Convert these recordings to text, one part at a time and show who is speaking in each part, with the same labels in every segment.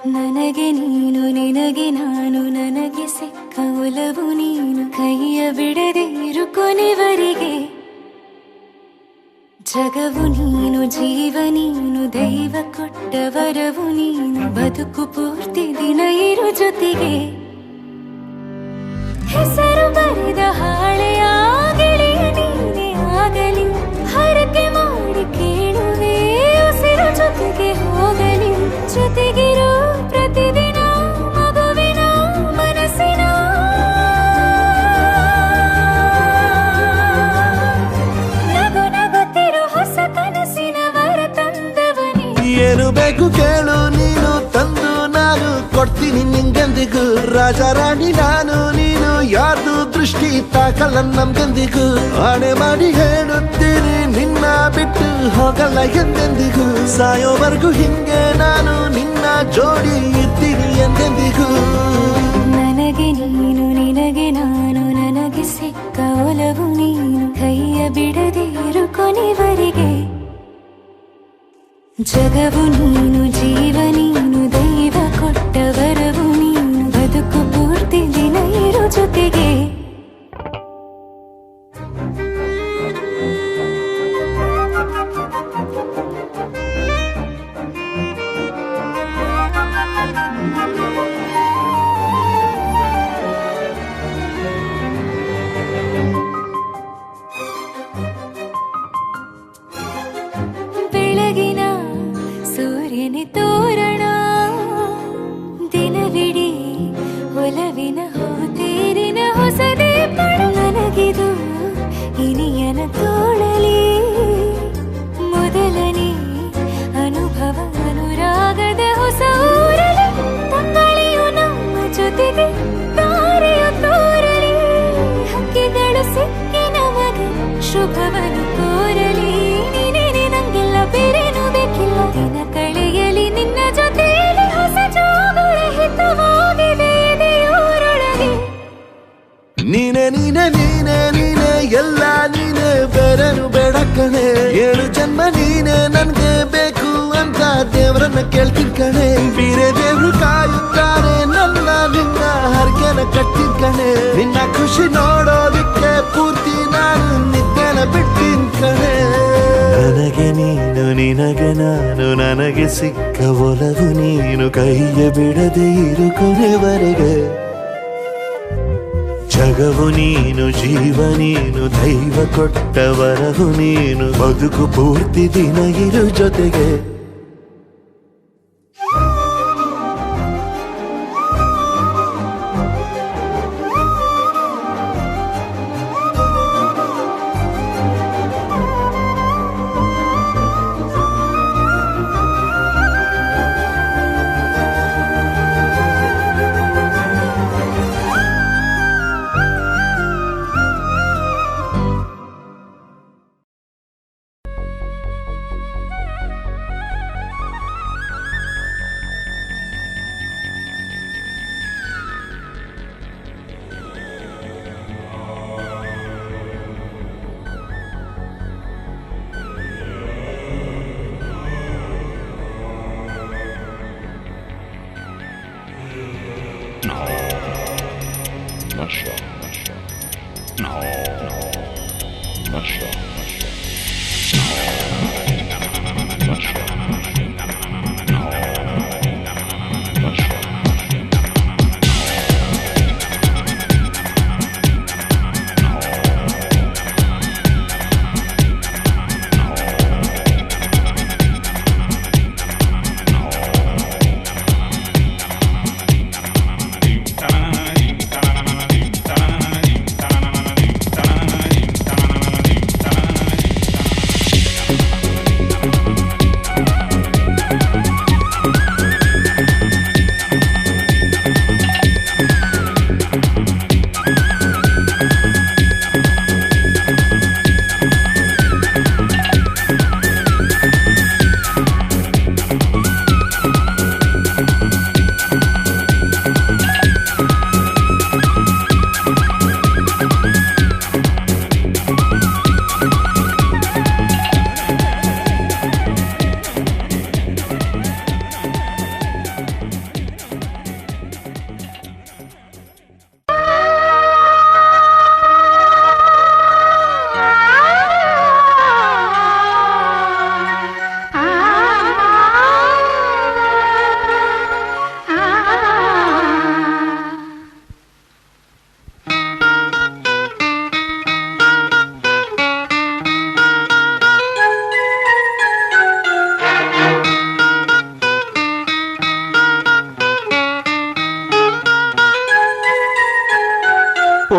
Speaker 1: ನನಗೆ ನೀನು ನಿನಗೆ ನಾನು ನನಗೆ ಸಿಕ್ಕ ಒಲವು ನೀನು ಕೈಯ ಬಿಡದೆ ಇರು ಕೊನೆವರೆಗೆ ಜಗವು ನೀನು ಜೀವ ನೀನು ದೈವ ಕೊಟ್ಟ ವರವು ನೀನು ಬದುಕು ಪೂರ್ತಿ ದಿನ ಇರು ಜೊತೆಗೆ ಹೆಸರು ಬರೆದ ಹಾಳೆಯ ಗೆಳೆಯ ನೀನೆ ಆಗಲಿ ಹರಕೆ ಮಾಡಿ ಕೇಳುವೆ ಉಸಿರು ಜೊತೆಗೆ ಹೋಗಲಿ ಜೊತೆಗಿರೋ ಪ್ರತಿದಿನ ಮಗುವಿನ ಮನಸ್ಸಿನ ನಗು ನಗುತ್ತಿರೋ ಹೊಸ ಕನಸಿನ ವರ ತಂದವನೇ
Speaker 2: ಏನು ಬೇಕು ಕೇಳು ನೀನು ತಂದು ನಾನು ಕೊಡ್ತೀನಿ ನಿಂಗೆಂದಿಗೂ ರಾಜ ರಾಣಿ ನಾನು ನೀನು ಯಾರ್ದು ದೃಷ್ಟಿ ತಾಕಲ್ಲ ನಮ್ಗೆಂದಿಗೂ ಆಣೆ ಮಾಡಿ ಹೇಳುತ್ತೀನಿ ನಿನ್ನ ಬಿಟ್ಟು ಹೋಗಲ್ಲ ಎಂದೆಂದಿಗೂ ಸಾಯೋವರೆಗೂ ಹಿಂಗೆ ನಾನು ನಿನ್ನ ಜೋಡಿ ಇರ್ತೀನಿ ಎಂದೆಂದಿಗೂ
Speaker 1: ನನಗೆ ನೀನು ನಿನಗೆ ನಾನು ನನಗೆ ಸಿಕ್ಕ ಒಲವು ನೀನು ಕೈಯ ಬಿಡದೆ ಇರು ಕೊನೆವರೆಗೆ ಜಗವು ನೀನು ಜೀವ ನೀನು ದೈವ ಕೊಟ್ಟ ವರವು ನೀನು ಬದುಕು ಪೂರ್ತಿ ದಿನ ಇರು ಜೊತೆಗೆ ಬೆಳಗಿನ ಸೂರ್ಯನೇ ತೋರಣ ದಿನವಿಡೀ ಒಲವಿನ ಹೋತೇರಿನ ಹೊಸದೇ ಪಡ ನನಗಿದು ಇನಿಯನ ತೋಳಲಿ ಮೊದಲನೇ ಅನುಭವ ಅನುರಾಗದ ಹೊಸ ಊರಲಿ ತಂಗಳಿಯು ನಮ್ಮ ಜೊತೆಗೆ ತಾರೆಯು ತೋರಲಿ ಹಕ್ಕಿಗಳು ಸಿಕ್ಕಿ ನಮಗೆ ಶುಭವನ್ನು ಕೋರಲಿ ನೀನೇನೆ ನಂಗೆಲ್ಲ ಬೇರೇನು ಬೇಕಿಲ್ಲ ದಿನ ಕಳೆಯಲಿ ನಿನ್ನ ಜೊತೆಯಲ್ಲಿ ಹೊಸ ಜೋಗುಳ ಹಿತವಾಗಿದೆ ಇದೆಯೋರೊಳಗೆ
Speaker 2: ನೀನೆ ನೀನೆ ನೀನೆ ನೀನೆ ಎಲ್ಲ ನೀನೆ ಬೇರೆನು ಬೇಡ ಕಣೆ 7 ಜನ್ಮ ನೀನೆ ನನ್ಗೆ ಬೇಕು ಅಂತ ದೇವ್ರನ್ನ ಕೇಳ್ತೀನಿ ಕಣೆ ಬೇರೆ ದೇವ್ರು ಕಾಯುತ್ತಾರೆ ನನ್ನ ನಿನ್ನ ಹರ್ಗೆನ ಕಟ್ಟಿನ ಕಣೆ ನಿನ್ನ ಖುಷಿ ನೋಡೋದಿಕ್ಕೆ ಪೂರ್ತಿ ನಾನು ನಿದ್ದೆನ ಬಿಟ್ಟಿನ್ ಕಣೆ ನನಗೆ ನೀನು ನಿನಗೆ ನಾನು ನನಗೆ ಸಿಕ್ಕ ಒಲವು ನೀನು ಕೈಯ ಬಿಡದೆ ಇರು ಕೊನೆವರೆಗೆ ಜಗವು ನೀನು ಜೀವ ನೀನು ದೈವ ಕೊಟ್ಟ ವರವು ನೀನು ಬದುಕು ಪೂರ್ತಿ ದಿನ ಇರು ಜೊತೆಗೆ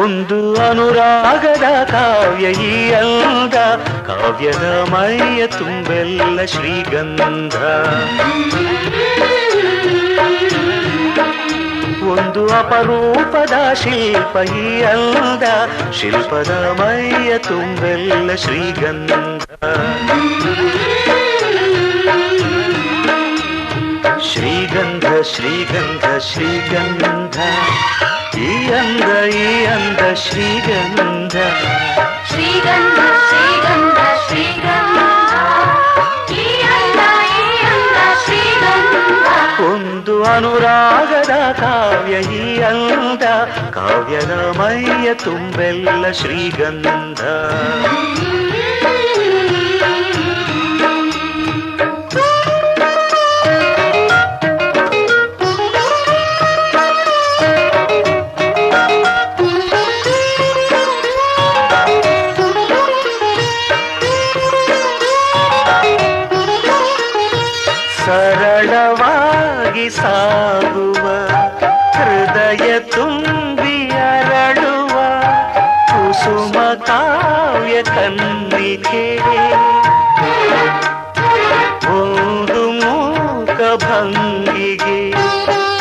Speaker 3: ಒಂದು ಅನುರಾಗದ ಕಾವ್ಯ ಈ ಅಂದ, ಕಾವ್ಯದ ಮೈಯ ತುಂಬೆಲ್ಲ ಶ್ರೀಗಂಧ. ಒಂದು ಅಪರೂಪದ ಶಿಲ್ಪ ಈ ಅಂದ, ಶಿಲ್ಪದ ಮೈಯ ತುಂಬೆಲ್ಲ ಶ್ರೀಗಂಧ. ಶ್ರೀಗಂಧ ಶ್ರೀಗಂಧ ಶ್ರೀಗಂಧ, ಈ ಅಂದ ಶ್ರೀಗಂಧ.
Speaker 1: ಶ್ರೀಗಂಧ ಶ್ರೀಗಂಧ ಶ್ರೀಗಂಧ, ಈ ಅಂದ ಶ್ರೀಗಂಧ.
Speaker 3: ಒಂದು ಅನುರಾಗದ ಕಾವ್ಯ ಈ ಅಂದ, ಕಾವ್ಯದ ಮೈಯ ತುಂಬೆಲ್ಲ ಶ್ರೀಗಂಧ. ಸರಳವಾಗಿ ಸಾಗುವ ಹೃದಯ ತುಂಬಿ ಅರಳುವ ಕುಸುಮ ಕಾವ್ಯ ಕನ್ನಿಕೆ, ಒಂದು ಮೂಕ ಭಂಗಿಗೆ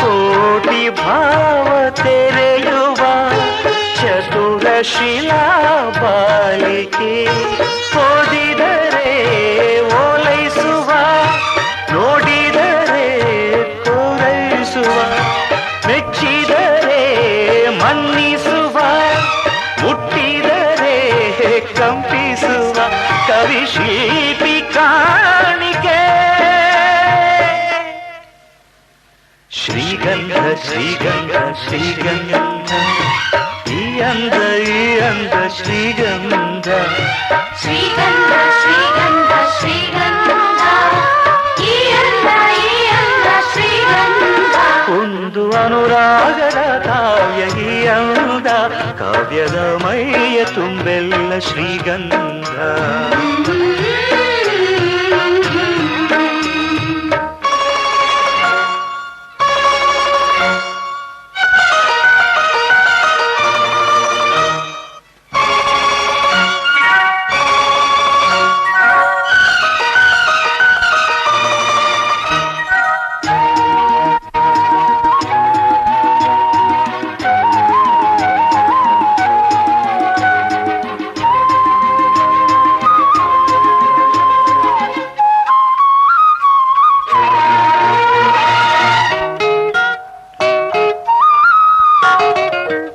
Speaker 3: ಕೋಟಿ ಭಾವ ತೆರೆಯುವ ಚತುರ ಶಿಲಾ ಬಾಲಿಕೆ. ಓದಿದರೆ ಓಲೈಸುವ, ನೋಡಿದರೆ ಕೋರೈಸುವ, ಮೆಚ್ಚಿದರೆ ಮನ್ನಿಸುವ, ಮುಟ್ಟಿದರೆ ಕಂಪಿಸುವ ಕವಿ ಶಿಲ್ಪಿ ಕಾಣಿಕೆ. ಶ್ರೀಗಂಧ ಶ್ರೀಗಂಧ ಶ್ರೀಗಂಧ, ಈ ಅಂದ ಶ್ರೀಗಂಧ.
Speaker 1: ಶ್ರೀಗಂಧ ಶ್ರೀಗಂಧ ಶ್ರೀಗಂಧ, ಈ ಅಂದ ಶ್ರೀಗಂಧ.
Speaker 3: ಒಂದು ಅನುರಾಗದ ಕಾವ್ಯ ಈ ಅಂದ, ಕಾವ್ಯದ ಮೈಯ ತುಂಬೆಲ್ಲ ಶ್ರೀಗಂಧ.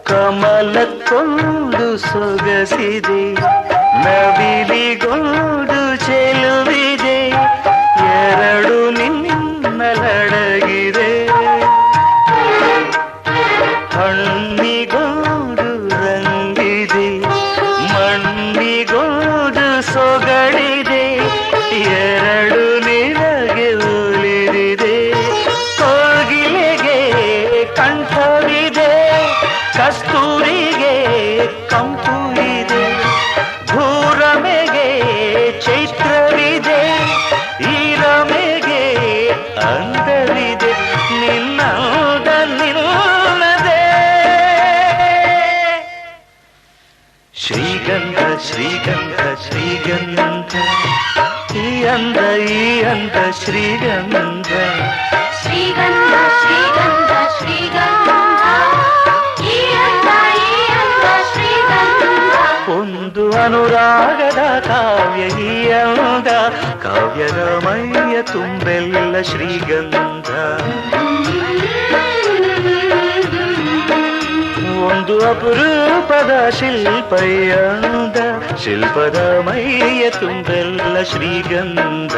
Speaker 3: ಕಮಲಕ್ಕೊಂದು ಸೊಗಸಿದೆ, ನವಿಲಿಗೊಂದು ಚೆಲುವಿದೆ, ಎರಡು ನಿನ್ನಲಡಗಿದೆ. ಹಣ್ಣಿಗೊಂದು ರಂಗಿದೆ, ಮಣ್ಣಿಗೊಂದು ಸೊಗಡಿದೆ, ಎರಡು ನಿನಗೆ ಉಳಿದಿದೆ. ಕೋಗಿಲೆಗೆ ಕಂಠವಿದೆ, ಕಸ್ತೂರಿಗೆ ಕಂಪು ಇದೆ, ಭೂರಮೆಗೆ ಚೈತ್ರವಿದೆ, ಈ ರಮೆಗೆ ಅಂದವಿದೆ, ನಿನ್ನದ ನಿನ್ನದೆ. ಶ್ರೀಗಂಧ ಶ್ರೀಗಂಧ ಶ್ರೀಗಂಧ, ಈ ಅಂದ ಶ್ರೀಗಂಧ.
Speaker 1: ಶ್ರೀಗಂಧ ಶ್ರೀಗಂಧ ಶ್ರೀಗಂಧ, ಈ ಅಂದ ಶ್ರೀಗಂಧ.
Speaker 3: ಒಂದು ಅನುರಾಗದ ಕಾವ್ಯ ಈ ಅಂದ, ಕಾವ್ಯದ ಮೈಯ ತುಂಬೆಲ್ಲ ಶ್ರೀಗಂಧ. ಒಂದು ಅಪರೂಪದ ಶಿಲ್ಪ ಈ ಅಂದ, ಶಿಲ್ಪದ ಮೈಯ ತುಂಬೆಲ್ಲ ಶ್ರೀಗಂಧ.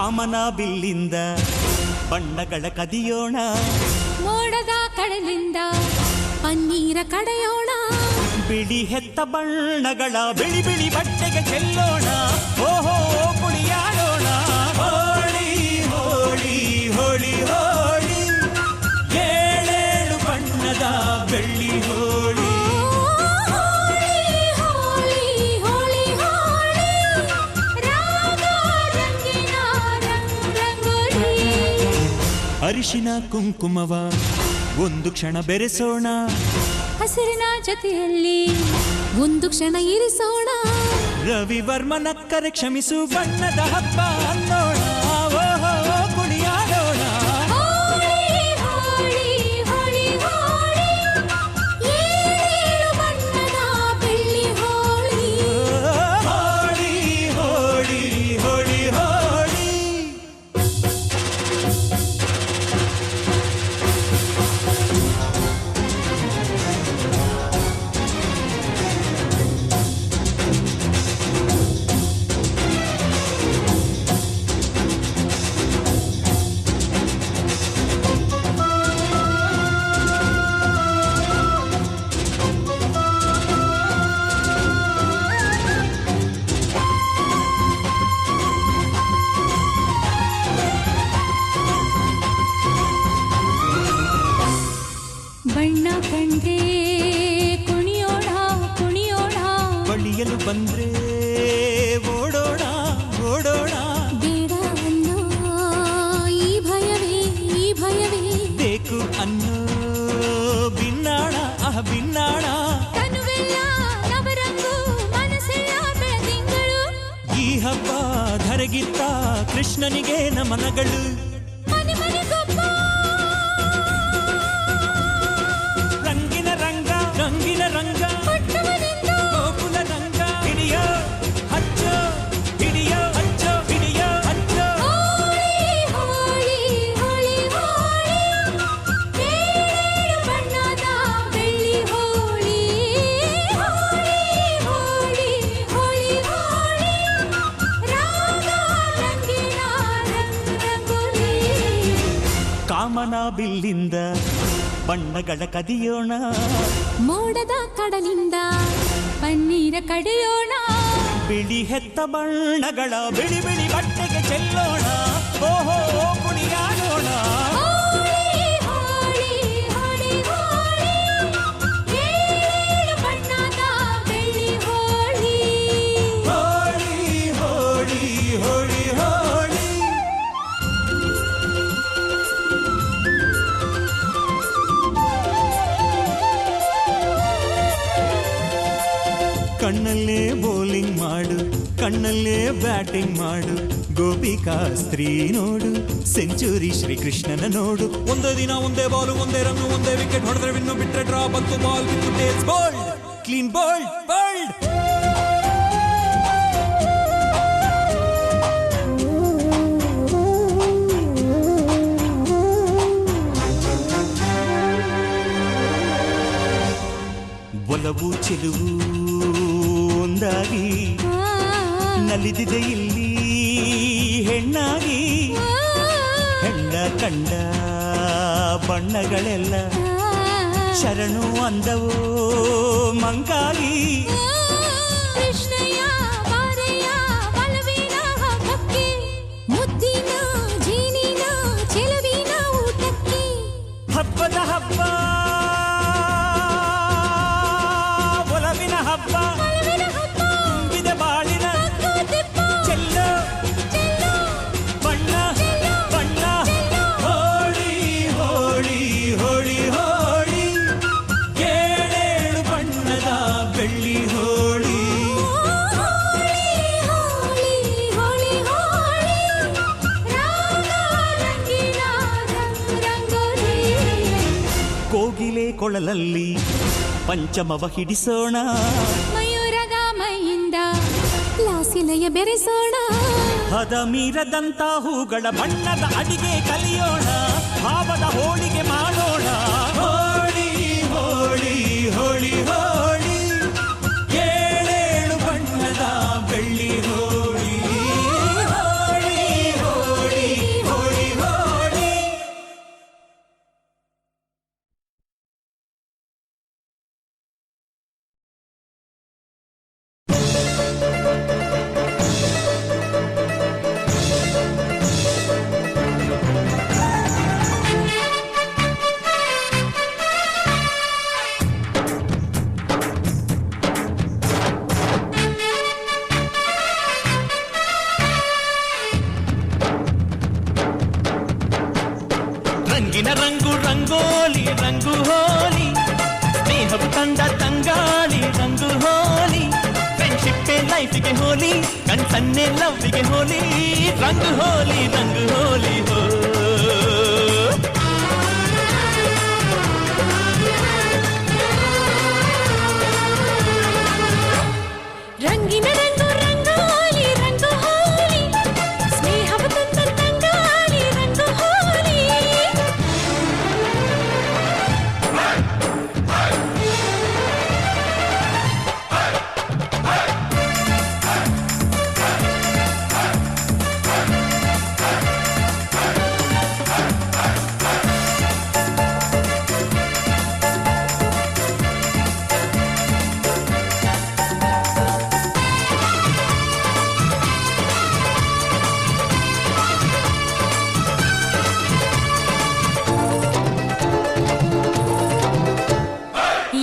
Speaker 4: ಕಾಮನ ಬಿಲ್ಲಿಂದ ಬಣ್ಣಗಳ ಕದಿಯೋಣ,
Speaker 1: ಮೋಡದ ಕಡಲಿಂದ ಪನ್ನೀರ ಕಡೆಯೋಣ,
Speaker 4: ಬಿಳಿ ಹೆತ್ತ ಬಣ್ಣಗಳ ಬಿಳಿ ಬಿಳಿ ಬಟ್ಟೆಗೆ ಚೆಲ್ಲೋಣ, ಓಹೋ ಕುಣಿಯಾಡೋಣ. ಹೋಳಿ ಹೋಳಿ ಹೋಳಿ ಹೋಳಿ, ಏಳೇಳು ಬಣ್ಣದ ಬೆಳ್ಳಿ ಹೋಳಿ. ಅರಿಶಿನ ಕುಂಕುಮವ ಒಂದು ಕ್ಷಣ ಬೆರೆಸೋಣ,
Speaker 1: ಹಸಿರಿನ ಜೊತೆಯಲ್ಲಿ ಒಂದು ಕ್ಷಣ ಇರಿಸೋಣ,
Speaker 4: ರವಿವರ್ಮನ ಕರೆ ಕ್ಷಮಿಸು ಬಣ್ಣದ ಹಬ್ಬ ಅನ್ನೋಣ, ಓಹೋ ಕುಣಿಯಾಡೋಣ.
Speaker 1: ಬಣ್ಣ ಕಂಡ್ರೆ ಕುಣಿಯೋಣ ಕುಣಿಯೋಣ,
Speaker 4: ಬಳಿಯಲು ಬಂದ್ರೆ ಓಡೋಣ ಓಡೋಣ,
Speaker 1: ಬೇಡ ಅನ್ನೋ ಈ ಭಯವೇ
Speaker 4: ಬೇಕು ಅನ್ನೋ ಬಿನ್ನಾಣ ಬಿನ್ನಾಣ.
Speaker 1: ಕನುವೆಲ್ಲ ನವರಂಗು ಮನಸ್ಸೆಲ್ಲ ಬೆಳದಿಂಗಳು,
Speaker 4: ಈ ಹಬ್ಬ ಧರೆಗಿತ್ತ ಕೃಷ್ಣನಿಗೆ ನಮನಗಳು.
Speaker 1: ಮನೆ ಮನೆಗೊಬ್ಬ
Speaker 4: ರಂಗಿನ ರಂಗ ರಂಗಿನ ರಂಗ,
Speaker 1: ಪಟ್ಟವನಿಂದ
Speaker 4: ಗೋಕುಲ ರಂಗ, ಹಿಡಿಯೋ ಹಚ್ಚೋ ಹಿಡಿಯೋ ಹಚ್ಚೋ ಹಿಡಿಯೋ ಹಚ್ಚೋ.
Speaker 1: ಹೋಳಿ ಹೋಳಿ ಹೋಳಿ, ಏಳು ಬಣ್ಣದ ಬೆಳ್ಳಿ ಹೋಳಿ, ಹೋಳಿ ಹೋಳಿ ಹೋಳಿ ಹೋಳಿ, ರಾಗ ರಂಗಿನ ರಂಗೋಲಿ.
Speaker 4: ಕಾಮನ ಬಿಲ್ಲಿಂದ ಬಣ್ಣಗಳ ಕದಿಯೋಣ,
Speaker 1: ಮೋಡದ ಕಡಲಿಂದ ಪನ್ನೀರ ಕಡೆಯೋಣ,
Speaker 4: ಬಿಳಿ ಹೆತ್ತ ಬಣ್ಣಗಳ ಬಿಳಿ ಬಿಳಿ ಬಟ್ಟೆಗೆ ಚೆಲ್ಲೋಣ, ಓಹೋ ಕುಣಿಯಾಡೋಣ.
Speaker 1: ಹೋಳಿ ಹೋಳಿ ಹೋಳಿ ಹೋಳಿ, ಏಳು ಬಣ್ಣದ ಬೆಳ್ಳಿ ಹೋಳಿ.
Speaker 4: ಹೋಳಿ ಹೋಳಿ ಹೋಳಿ ಹೋಳಿ, ಕಣ್ಣಲ್ಲೇ ಬೌಲಿಂಗ್ ಮಾಡು, ಕಣ್ಣಲ್ಲೇ ಬ್ಯಾಟಿಂಗ್ ಮಾಡು, ಗೋಪಿಕಾಸ್ತ್ರೀ ನೋಡು, ಸೆಂಚುರಿ ಶ್ರೀಕೃಷ್ಣನ ನೋಡು. ಒಂದೇ ದಿನ ಒಂದೇ ಬಾಲು ಒಂದೇ ರನ್ನು ಒಂದೇ ವಿಕೆಟ್ ಹೊಡೆದ್ರೆ ವಿನ್ನು, ಬಿಟ್ರೆ ಡ್ರಾ ಬಂತು ಬಾಲ್ ಬಿತ್ತು tails bowled, clean bowled bowled. ಒಲವು ಚೆಲುವು ಒಂದಾಗಿ ನಲಿದಿದೆ ಇಲ್ಲಿ ಹೆಣ್ಣಾಗಿ, ಹೆಣ್ಣ ಕಂಡ ಬಣ್ಣಗಳೆಲ್ಲ ಶರಣು ಅಂದವೋ ಮಂಗಾಗಿ.
Speaker 1: ಕೃಷ್ಣಯ್ಯ ಬಾರಯ್ಯ ಬಲವಿನ ಹಬ್ಬಕ್ಕೆ, ಮುದ್ದಿನ ಜೀನಿನ ಚೆಲುವಿನ ಊಟಕ್ಕೆ,
Speaker 4: ಹಬ್ಬದ ಹಬ್ಬ ಒಲವಿನ ಹಬ್ಬ, ತುಂಬಿದ ಬಾಳಿನ ಚೆಲ್ಲೋ ಬಣ್ಣ ಬಣ್ಣ. ಹೋಳಿ ಹೋಳಿ ಹೋಳಿ ಹೋಳಿ, ಏಳೇಳು ಬಣ್ಣದ ಬೆಳ್ಳಿ ಹೋಳಿ.
Speaker 1: ಹೋಳಿ ಹೋಳಿ ಹೋಳಿ ಹೋಳಿ, ರಾಗ ರಂಗಿನ ರಂಗೋಲಿ.
Speaker 4: ಕೋಗಿಲೆ ಕೊಳಲಲ್ಲಿ ಪಂಚಮವ ಹಿಡಿಸೋಣ,
Speaker 1: ಮಯೂರದ ಮೈಯಿಂದ ಲಾಸಿಲಯ ಬೆರೆಸೋಣ,
Speaker 4: ಹದ ಮೀರದಂತ ಹೂಗಳ ಬಣ್ಣದ ಅಡಿಗೆ ಕಲಿಯೋಣ, ಭಾವದ ಹೋಳಿಗೆ ಮಾಡೋಣ. ಹೋಳಿ ಹೋಳಿ ಹೋಳಿ ಹೋಳಿ, ಏಳೇಳು ಬಣ್ಣದ ಬೆಳ್ಳಿ ಹೋಳಿ. ಹೋಳಿ ಹೋಳಿ ರಂಗು ಹೋಲಿ ಸ್ನೇಹವು ತಂದ ತಂಗಾಳಿ ರಂಗು ಹೋಲಿ ಫ್ರೆಂಡ್ಶಿಪ್ ಲೈಫಿಗೆ ಹೋಲಿ ಕನ್ಸನ್ನೆ ಲವ್ವಿಗೆ ಹೋಲಿ ರಂಗು ಹೋಲಿ ಹೋ
Speaker 1: ರಂಗಿನ ರಂಗು ರಂಗೋಲಿ ರಂಗು ಹೋಲಿ ಸ್ನೇಹವು ತಂದ ತಂಗಾಳಿ ರಂಗು ಹೋಲಿ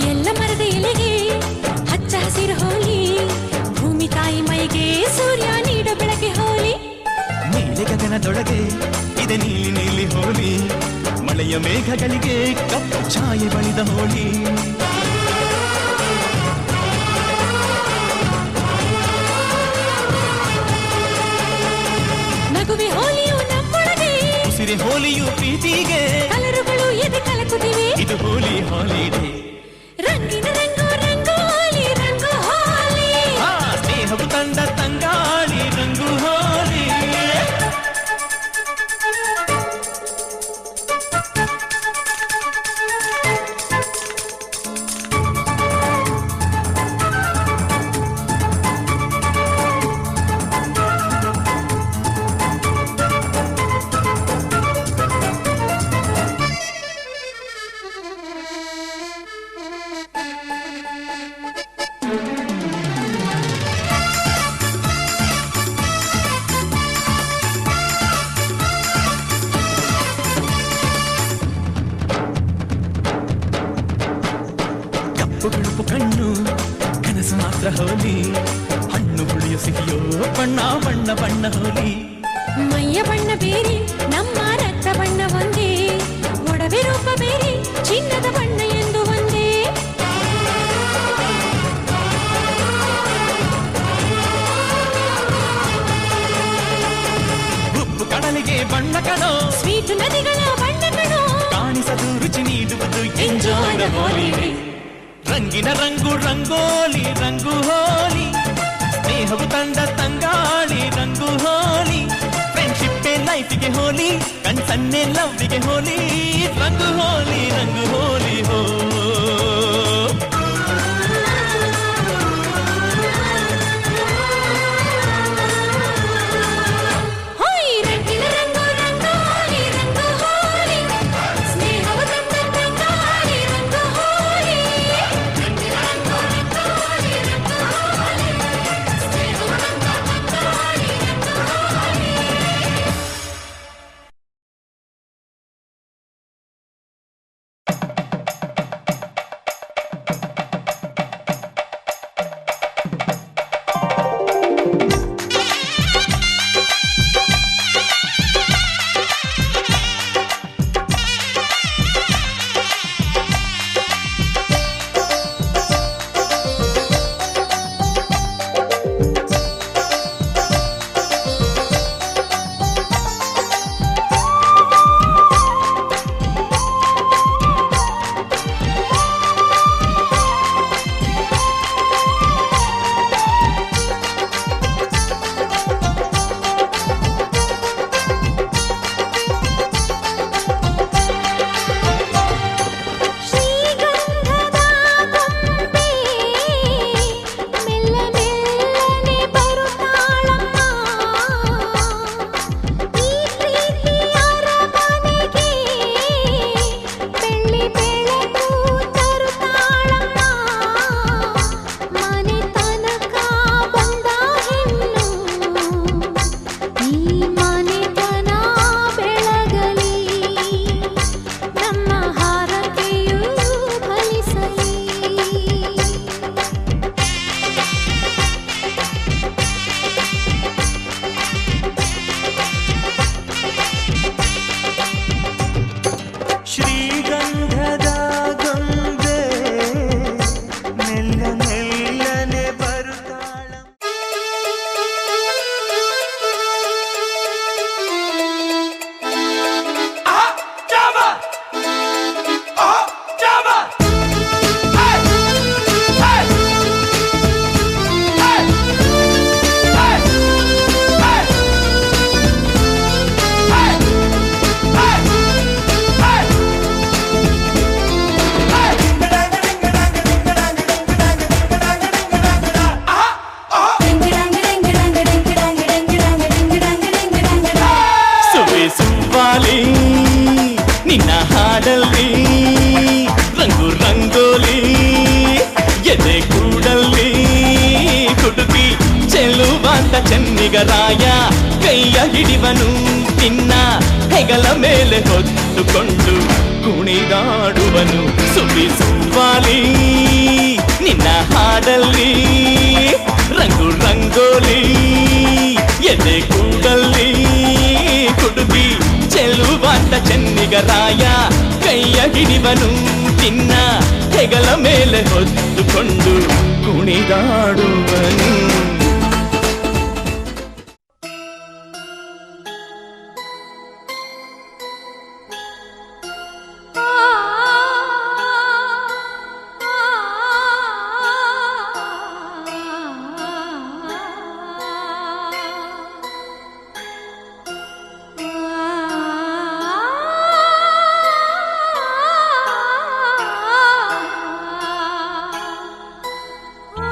Speaker 1: ಎಲ್ಲ ಮರದ ಎಲೆಗೆ ಹಚ್ಚ ಹಸಿರು ಹೋಲಿ ಭೂಮಿ ತಾಯಿ ಮೈಗೆ ಸೂರ್ಯ ನೀಡ ಬೆಳಕೆ ಹೋಲಿ
Speaker 4: ನೀಲಿ ಗಗನದೊಳಗೆ ಇದೆ ನೀಲಿ ನೀಲಿ ಹೋಲಿ ಮಳೆಯ ಮೇಘಗಳಿಗೆ ಕಪ್ಪು ಛಾಯೆ ಬಳಿದ ಹೋಲಿ
Speaker 1: ನಗುವೆ ಹೋಲಿಯು ನಮ್ಮೊಳಗೆ
Speaker 4: ಉಸಿರೆ ಹೋಲಿಯು ಪ್ರೀತಿಗೆ
Speaker 1: ಕಲರುಗಳು ಎದೆ ಕಲಕುತ್ತಿವೆ
Speaker 4: ಇದು ಹೋಲಿ ಹಾಲಿಡೇ
Speaker 1: ರಂಗಿನ ರಂಗು ರಂಗೋಲಿ ರಂಗು ಹೋಲಿ
Speaker 4: ಸ್ನೇಹವು ತಂದ ತಂಗಾಳಿ ರಂಗು ಹೋಲಿ ಕಪ್ಪು ಬಿಳುಪು ಕಣ್ಣು ಕನಸು ಮಾತ್ರ ಹೋಲಿ ಹಣ್ಣು ಹುಳಿಯು ಸಿಹಿಯೋ ಬಣ್ಣ ಬಣ್ಣ ಬಣ್ಣ ಹೋಲಿ
Speaker 1: ಮೈಯ ಬಣ್ಣ ಬೇರೆ ನಮ್ಮ ರಕ್ತ ಬಣ್ಣ ಒಂದೇ ಒಡವೆ ರೂಪ ಬೇರೆ ಚಿನ್ನದ ಬಣ್ಣ ಎಂದು ಒಂದೇ
Speaker 4: ಉಪ್ಪು ಕಡಲಿಗೆ ಬಣ್ಣ ಕಣೋ
Speaker 1: ಸ್ವೀಟ್ ನದಿಗಳ ಬಣ್ಣ ಕಣೋ
Speaker 4: ಕಾಣಿಸದು ರುಚಿ ನೀಡುವುದು ಎಂಜಾಯ್ ದ ಹಾಲಿಡೇ ರಂಗಿನ ರಂಗು ರಂಗೋಲಿ ರಂಗು ಹೋಲಿ ಸ್ನೇಹವು ತಂದ ತಂಗಾಳಿ ರಂಗು ಹೋಲಿ ಫ್ರೆಂಡ್ಶಿಪ್ ಲೈಫಿಗೆ ಹೋಲಿ ಕನ್ಸನ್ನೆ ಲವ್ವಿಗೆ ಹೋಲಿ ರಂಗು ಹೋಲಿ ಹೋ
Speaker 5: ಚೆನ್ನಿಗರಾಯ ಕೈಯ ಹಿಡಿವನು ನಿನ್ನ ಹೆಗಲ ಮೇಲೆ ಹೊತ್ತುಕೊಂಡು ಕುಣಿದಾಡುವನು ಸುಬ್ಬಿ ಸುಬ್ಬಾಲಿ ನಿನ್ನ ಹಾಡಲ್ಲಿ ರಂಗು ರಂಗೋಲಿ ಎದೆ ಕೂಡಲ್ಲಿ ಕುಡುಬಿ ಚೆಲುವಾಟ ಚೆನ್ನಿಗರಾಯ ಕೈಯ ಹಿಡಿವನು ನಿನ್ನ ಹೆಗಲ ಮೇಲೆ ಹೊತ್ತುಕೊಂಡು ಕುಣಿದಾಡುವನು.
Speaker 1: ಆ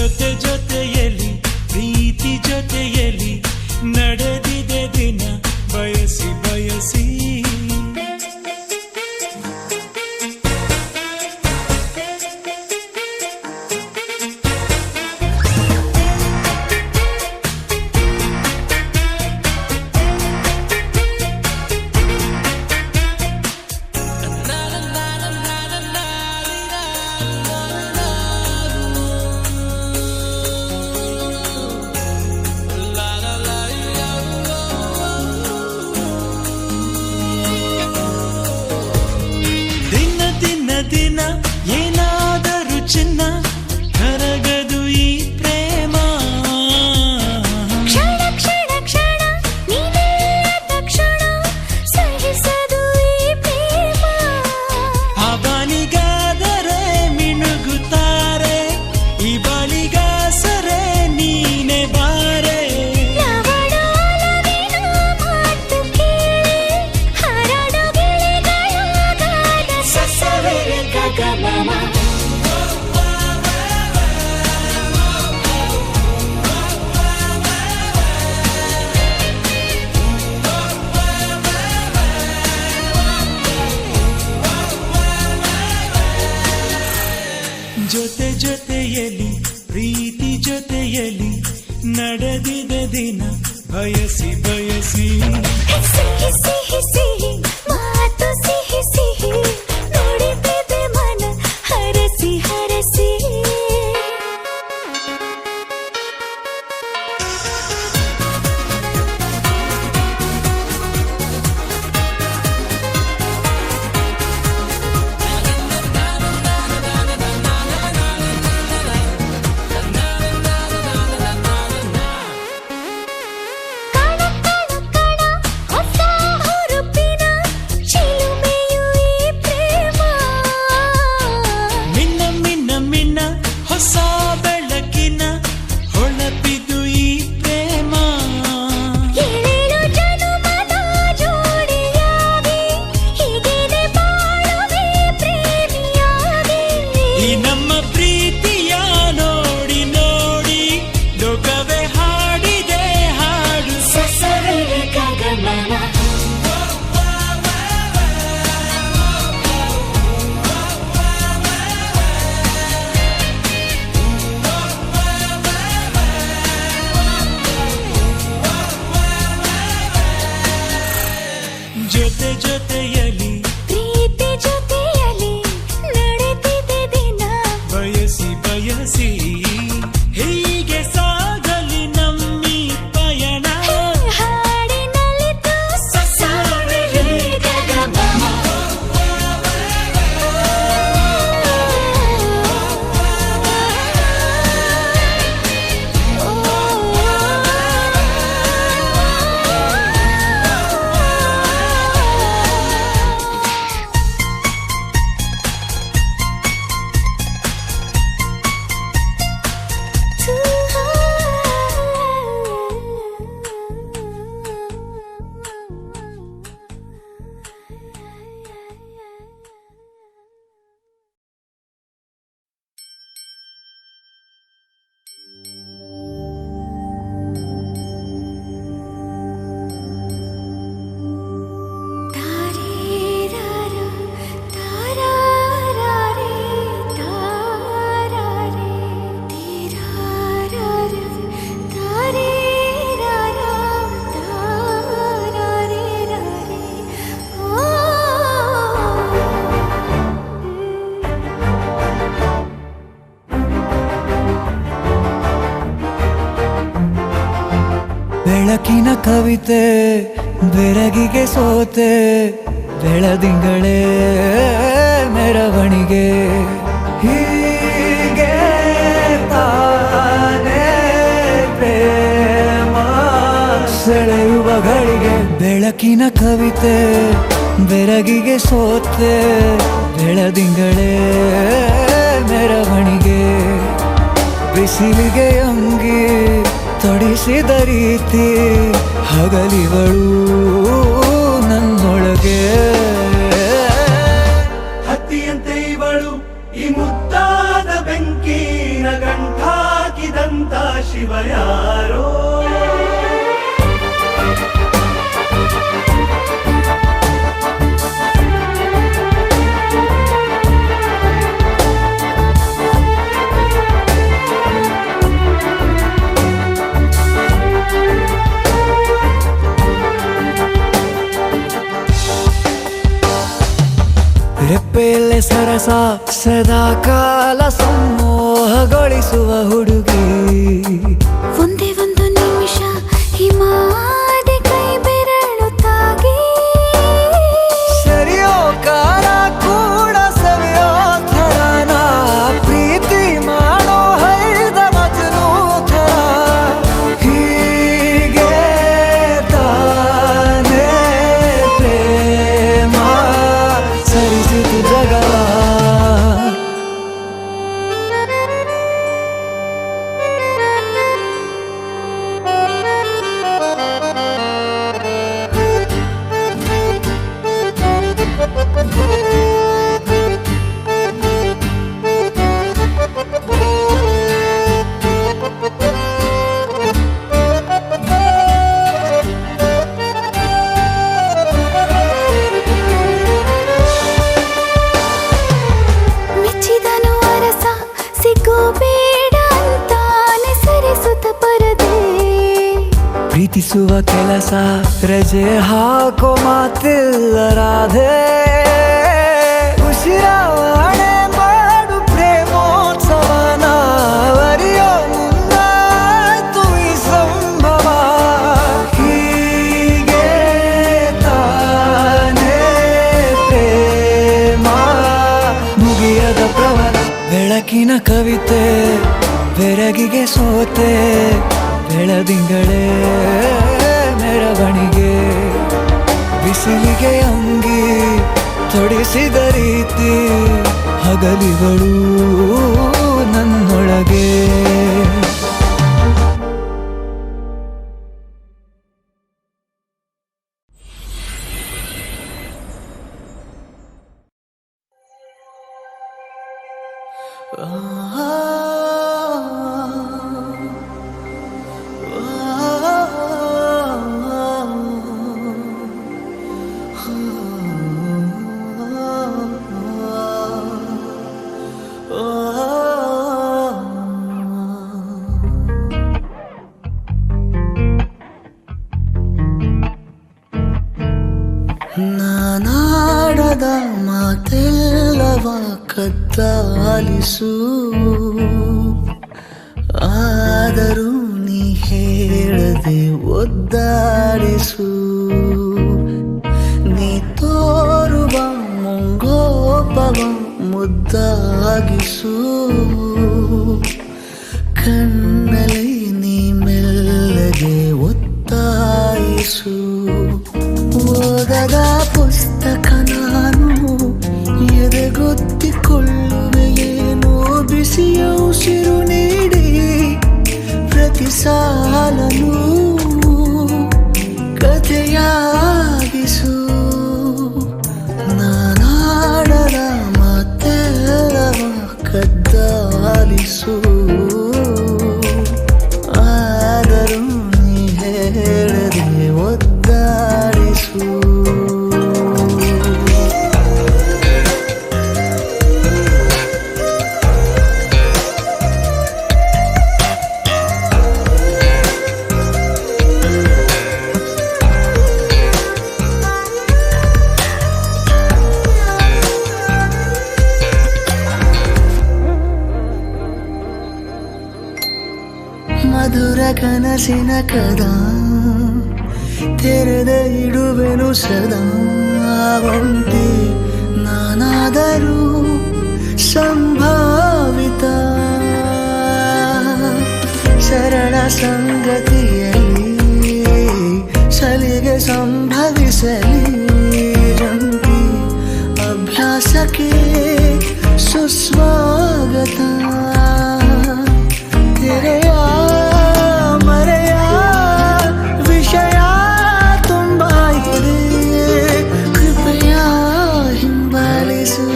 Speaker 4: ಜೊತೆ ಜೊತೆಯಲಿ ಪ್ರೀತಿ ಜೊತೆಯಲಿ ನಡೆದಿದೆ ದಿನ ಬಯಸಿ ಬಯಸಿ. ದಿನ ಏನಾದರೂ ಚಿನ್ನ ಕರಗದು ಈ ಪ್ರೇಮ.
Speaker 1: ಕ್ಷಣ ಕ್ಷಣ ಕ್ಷಣ ನೀನೆಲ್ಲ ತಕ್ಷಣ ಸಹಿಸದು ಈ ಪ್ರೇಮ.
Speaker 4: ಅವನಿಗಾದರೆ ಮಿನುಗುತ್ತಾರೆ, ಈ ಬಳಿಗಾಸರೆ ನೀನೆ ಬಾರೆ.
Speaker 1: ಲವಣಾಲವಿನ ಮಾತು ಕೇಳಿ ಹರಡು ಗಿಳಿಗಳ ಗಾನ ಸಸವೆರೆ ಗಗಮಮ.
Speaker 4: ಜೊತೆ ಜೊತೆಯಲಿ ಪ್ರೀತಿ ಜೊತೆಯಲಿ ನಡೆದಿದೆ ದಿನ ಬಯಸಿ ಬಯಸಿ.
Speaker 1: ಸಿಹಿ ಸಿಹಿ ಸಿಹಿ ಮಾತು ಸಿಹಿ ಸಿಹಿ ನುಡಿದಿದೆ ಮನ ಹರಸಿ ಹರಸಿ. ಕಣ ಕಣ ಕಣ ಹೊಸ ಹುರುಪಿನ ಚಿಲುಮೆಯು ಈ ಪ್ರೇಮ.
Speaker 4: ಮಿನ್ನ ಮಿನ್ನ ಮಿನ್ನ ಹೊಸ ಬೆಳಕಿನ ಹೊಳಪಿದು ಈ ಪ್ರೇಮ.
Speaker 1: ಏಳೇಳು ಜನುಮದ ಜೋಡಿಯಾಗಿ ಹೀಗಿದೆ ಬಾಳುವೆ ಪ್ರೇಮಿಯಾಗಿ.
Speaker 4: ಈ ನಮ್ಮ ಪ್ರೀತಿಯ ನೋಡಿ ನೋಡಿ ಲೋಕವೇ ಹಾಡಿದೆ ಹಾಡು.
Speaker 1: ಸಸವೆರೆ ಗಗಮಮ.
Speaker 4: ಜೊತೆ ಜೊತೆಯಲಿ
Speaker 1: ಪ್ರೀತಿ ಜೊತೆಯಲಿ ನಡೆದಿದೆ ದಿನ
Speaker 4: ಬಯಸಿ ಬಯಸಿ. ಹೀಗೆ ಸಾಗಲಿ ನಮ್ಮಿ ಪಯಣ.
Speaker 1: ಹಾಡಿನಲ್ಲಿತು ಸಸವೆರೆ ಗಗಮಮ.
Speaker 6: ಬೆಳಕಿನ ಕವಿತೆ ಬೆರಗಿಗೆ ಸೋತೆ, ಬೆಳದಿಂಗಳೇ ಮೆರವಣಿಗೆ. ಹೀಗೆ ತಾನೇ ಪ್ರೇಮ ಸೆಳೆಯುವ ಗಳಿಗೆ. ಬೆಳಕಿನ ಕವಿತೆ ಬೆರಗಿಗೆ ಸೋತೆ, ಬೆಳದಿಂಗಳೇ ಮೆರವಣಿಗೆ. ಬಿಸಿಲಿಗೆ ಅಂಗಿ ತೊಡಿಸಿದ ರೀತಿ ಹಗಲಿಗಳು ನನ್ನೊಳಗೆ.
Speaker 4: ಹತ್ತಿಯಂತೆ ಇವಳು ಈ ಮುದ್ದಾದ ಬೆಂಕಿನ ಗಂಟಾಕಿ
Speaker 6: ಇವ ಯಾರೋ ರೆಪ್ಪೆಯಲ್ಲೇ ಸರಸ ಸದಾ ಕಾಲ ಸಂಮೋಹಗೊಳಿಸುವ ಹುಡುಗಿ
Speaker 1: ಒಂದೇ ಒಂದು ನಿಮಿಷ ಹಿಮಾದಿ ಕೈ ಬೆರಳು ತಾಗಿ
Speaker 6: ಸರಿಯೋ ಕಾಲ ಕೂಡ ಸವಿಯೋ ಥರನ ಪ್ರೀತಿ ಮಾಡೋ ಹೈದ ಮಜನು ಥರ ಹೀಗೆ ತಾನೇ ಪ್ರೇಮ ಸರಿಸಿತು ಜಗವ
Speaker 1: ಮೆಚ್ಚಿದನು ಅರಸ ಸಿಗೋ ಬೇಡ ಅಂತಾನೆ ಸರಿಸುತ್ತ ಪರದೆ
Speaker 6: ಪ್ರೀತಿಸುವ ಕೆಲಸ ರಜೆ ಹಾಕೋ ಮಾತಿಲ್ಲ ರಾಧೆ ಉಸಿರಾವಣೆ ಮಾಡು ಪ್ರೇಮೋತ್ಸವನ ವರಿಯೋ ಮುಂದಾಯ್ತು ಈ ಸಂಭವ ಹೀಗೆ ತಾನೇ ಪ್ರೇಮ ಮುಗಿಯದ ಪ್ರವರ ಬೆಳಕಿನ ಕವಿತೆ ಬೆರಗಿಗೆ ಸೋತೆ ಬೆಳದಿಂಗಳೇ ಮೆರವಣಿಗೆ ಬಿಸಿಲಿಗೆ ಅಂಗಿ ತೊಡಿಸಿದ ರೀತಿ ಹಗಲಿಗಳು ನನ್ನೊಳಗೆ ನಾನಾಡದ ಮಾತೆಲ್ಲವ ಕದ್ದಾಲಿಸು ಆದರೂ ನೀ ಹೇಳದೆ ಒದ್ದಾಡಿಸು ನೀ ತೋರುವ ಮುಂಗೋಪವ ಮುದ್ದಾಗಿಸು ಕಣ್ಣಲ್ಲಿ ನೀ ಮೆಲ್ಲಗೆ ಒತ್ತಾಯಿಸು ಓದದ ಪುಸ್ತಕ ನಾನು ಎದೆಗೊತ್ತಿಕೊಳ್ಳುವೆ ಏನೋ ಬಿಸಿಯ ಉಸಿರು ನೀಡಿ ಪ್ರತಿ ಸಾಲನು ಕಥೆಯಾಗಿಸು ನಾನಾಡದ ಮಾತೆಲ್ಲವ ಕದ್ದಾಲಿಸು ಆದರೂ ನೀ ಹೇಳದೆ ಒದ್ದಾಡಿಸು ಮಧುರ ಕನಸಿನ ಕದ ತೆರೆದ ಇಡುವೆನು ಸದಾ ಒಂಟಿ ನಾನಾದರೂ ಸಂಭಾವಿತ ಸರಳ ಸಂಗತಿಯಲ್ಲಿ ಸಲಿಗೆ ಸಂಭವಿಸಲಿ ರಂತಿ ಅಭ್ಯಾಸಕ್ಕೆ ಸುಸ್ವಾಗತ ತೆರೆಯ ಮರೆಯ ವಿಷಯ ತುಂಬ ಇದೆ ಕೃಪೆಯ ಹಿಂಬಾಲಿಸು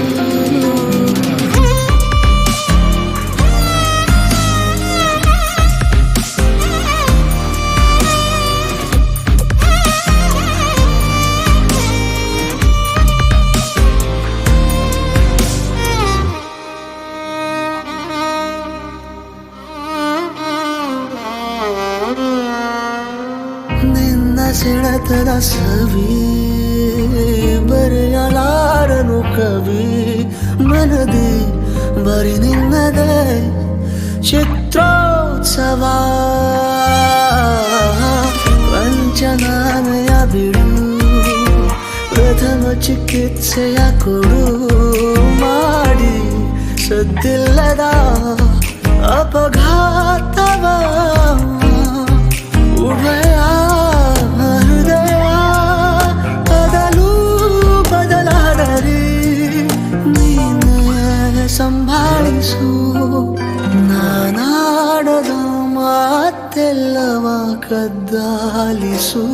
Speaker 6: ಸೆಳೆತದ ಸವಿ ಬರೆಯಲಾರನು ಕವಿ ಮನದಿ ಬರಿ ನಿನ್ನದೇ ಚಿತ್ರೋತ್ಸವ ವಂಚನಾಮಯ ಬಿಡು ಪ್ರಥಮ ಚಿಕಿತ್ಸೆಯ ಕೊಡು ಮಾಡಿ ಸದ್ದಿಲ್ಲದ ಅಪಘಾತವ ಉಭಯ ಹೃದಯ ಬದಲು ಬದಲಾದರೆ ನೀನೇ ಸಂಭಾಳಿಸು ನಾನಾಡದ ಮಾತೆಲ್ಲವ ಕದ್ದಾಲಿಸು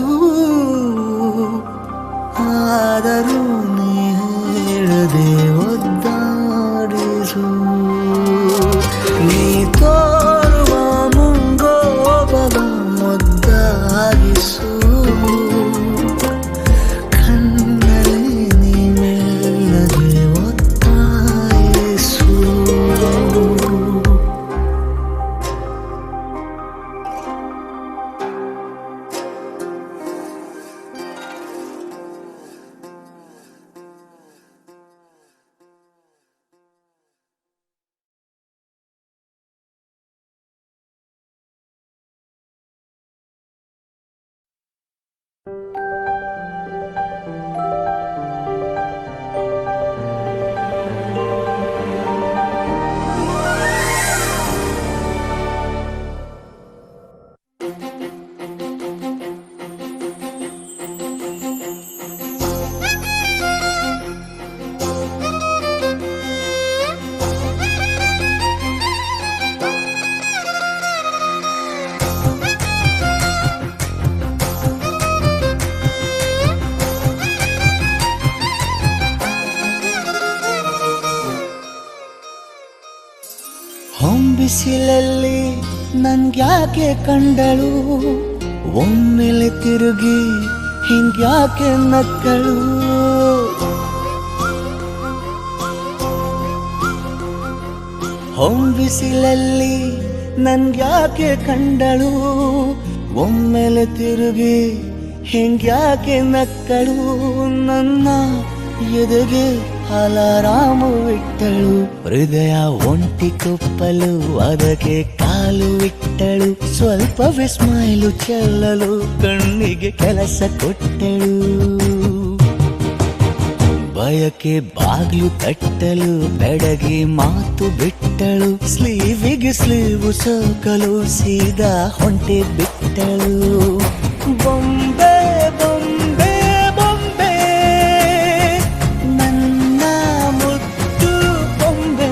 Speaker 6: ಆದರೂ ನೀ ಹೇಳದೆ ಒದ್ದಾಡಿಸು ನೀ ತೋರುವ ಮುಂಗೋಪವ ಮುದ್ದಾಗಿಸು ಕಣ್ಣಲ್ಲಿ ನೀ ಮೆಲ್ಲದೆ ಒತ್ತಾಯಿಸು ಹೊಂಬಿಸಿಲಲ್ಲಿ ನನ್ಗ್ಯಾಕೆ ಕಂಡಳು ಒಮ್ಮೆಲೆ ತಿರುಗಿ ಹಿಂಗ್ಯಾಕೆ ನಕ್ಕಳು ಹೊಂಬಿಸಿಲಲ್ಲಿ ನನ್ಗ್ಯಾಕೆ ಕಂಡಳು ಒಮ್ಮೆಲೆ ತಿರುಗಿ ಹಿಂಗ್ಯಾಕೆ ನಕ್ಕಳು ನನ್ನ ಎದೆಗೆ ಅಲಾರಾಮು ಇಟ್ಟಳು ಹೃದಯ ಒಂಟಿ ಕೊಪ್ಪಲು ಅದಕ್ಕೆ ಕಾಲು ಇಟ್ಟಳು ಸ್ವಲ್ಪ ವಿಸ್ಮೈಲು ಚೆಲ್ಲಲು ಕಣ್ಣಿಗೆ ಕೆಲಸ ಕೊಟ್ಟಳು ಬಯಕೆ ಬಾಗ್ಲು ತಟ್ಟಲು ಬೆಡಗಿ ಮಾತು ಬಿಟ್ಟಳು ಸ್ಲೀವಿಗೆ ಸ್ಲೀವು ಸೋಕಲು ಸೀದಾ ಹೊಂಟೆ ಬಿಟ್ಟಳು ಬೊಂಬೆ ಬೊಂಬೆ ಬೊಂಬೆ ನನ್ನ ಮುದ್ದು ಬೊಂಬೆ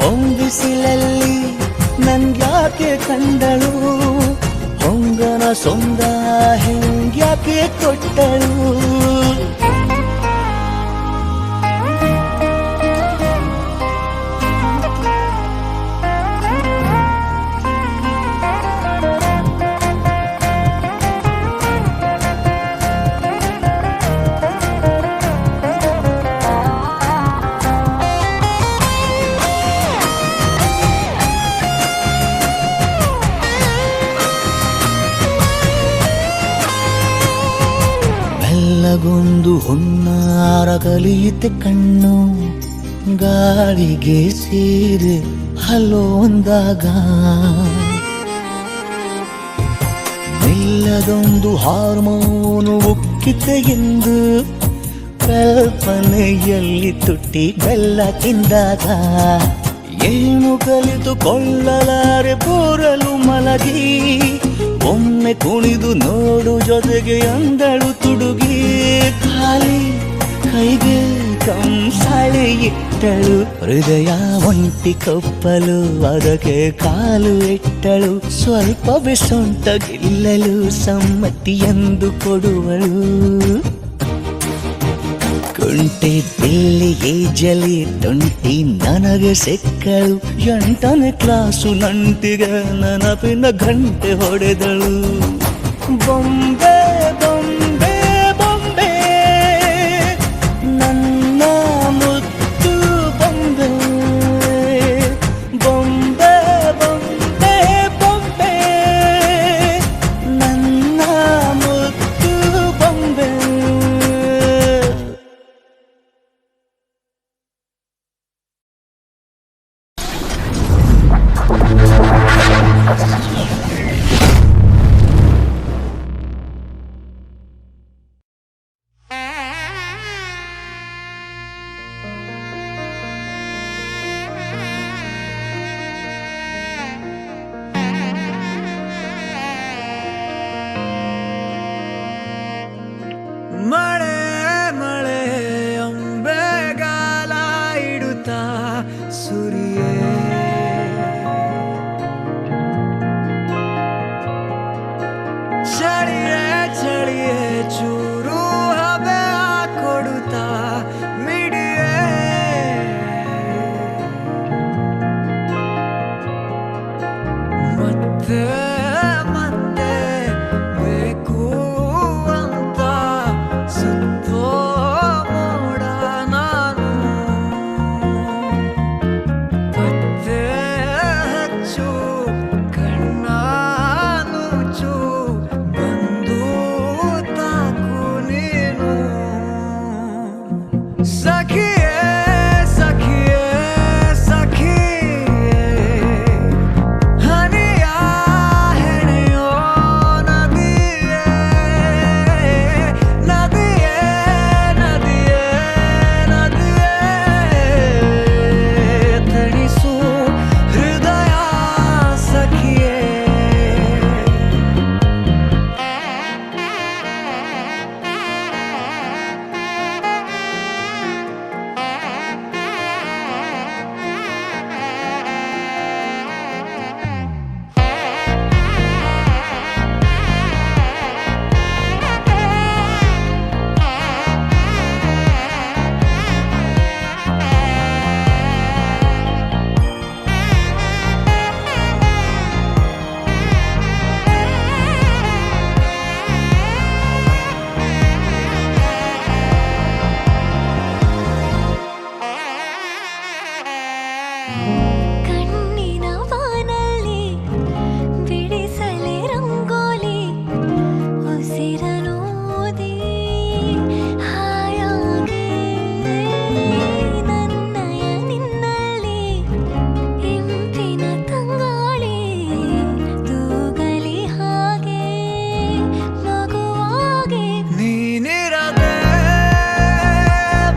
Speaker 6: ಹೊಂಬಿಸಿಲಲ್ಲಿ ನನ್ಗ್ಯಾಕೆ ಕಂಡಳು ಹೊಂಗನ ಸೊಂದ ಹೆಂಗ್ಯಾಕೆ ಕೊಟ್ಟಳು ಗೊಂದು ಹುನ್ನಾರ ಕಲಿಯುತ್ತೆ ಕಣ್ಣು ಗಾಳಿಗೆ ಸೀರೆ ಹಲೋಂದಾಗ ನಿಲ್ಲದೊಂದು ಹಾರ್ಮೋನು ಉಕ್ಕಿತೆ ಎಂದು ಕಲ್ಪನೆಯಲ್ಲಿ ತುಟ್ಟಿ ಬೆಲ್ಲ ತಿಂದಾಗ ಏನು ಕಲಿತುಕೊಳ್ಳಲಾರೆ ಬೋರಲು ಮಲಗಿ ಒಮ್ಮೆ ಕುಣಿದು ನೋಡು ಜೊತೆಗೆ ಅಂದಳು ತುಡುಗಿ ಖಾಲಿ ಕೈಗೆ ಕಂಸಾಳೆ ಇಟ್ಟಳು ಹೃದಯ ಒಂಟಿ ಕಪ್ಪಲು ಅದಕ್ಕೆ ಕಾಲು ಇಟ್ಟಳು ಸ್ವಲ್ಪವೇ ಸೊಂಟ ಗೆಲ್ಲಲು ಸಮ್ಮತಿ ಎಂದು ಕೊಡುವಳು ಕುಂಟೆ ಬಿಲ್ಲಿಗೆ ಜಲಿ ತುಂಟಿ ನನಗೆ ಸಿಕ್ಕಳು 8ನೇ ಕ್ಲಾಸು ನಂಟಿಗೆ ನೆನಪಿನ ಗಂಟೆ ಹೊಡೆದಳು ಬೊಂಬೆ ಬೊಂಬೆ ಬೊಂಬೆ ನನ್ನ ಮುದ್ದು ಬೊಂಬೆ ಬೊಂಬೆ ಬೊಂಬೆ ಬೊಂಬೆ ನನ್ನ
Speaker 7: ಮತ್ತೆ ಮತ್ತೆ ಬೇಕು ಅಂತ ಸುತ್ತೋ ಮೋಡ ನಾನು ಪತ್ತೆ ಹಚ್ಚು ಕಣ್ಣ ನುಚ್ಚು ಬಂದು ತಾಕು ನೀನು ಸಖಿಯೇ ಸಖಿಯೇ ಸಖಿಯೇ ಹನಿಯ ಹೆಣೆಯೋ ನದಿಯೇ ನದಿಯೇ ನದಿಯೇ ನದಿಯೇ ತಣಿಸು ಹೃದಯ ಸಖಿಯೇ
Speaker 1: ಕಣ್ಣಿನ ಬಾನಲ್ಲಿ ಬಿಡಿಸಲೆ ರಂಗೋಲಿ ಉಸಿರನು ಓದಿ ಹಾಯಾಗಿ ನನ್ನಯ ನಿನ್ನಲ್ಲಿ ಇಂಪಿನ ತಂಗಾಳಿ ತೂಗಲಿ ಹಾಗೆ ಮಗುವಾಗಿ
Speaker 7: ನೀನಿರದೆ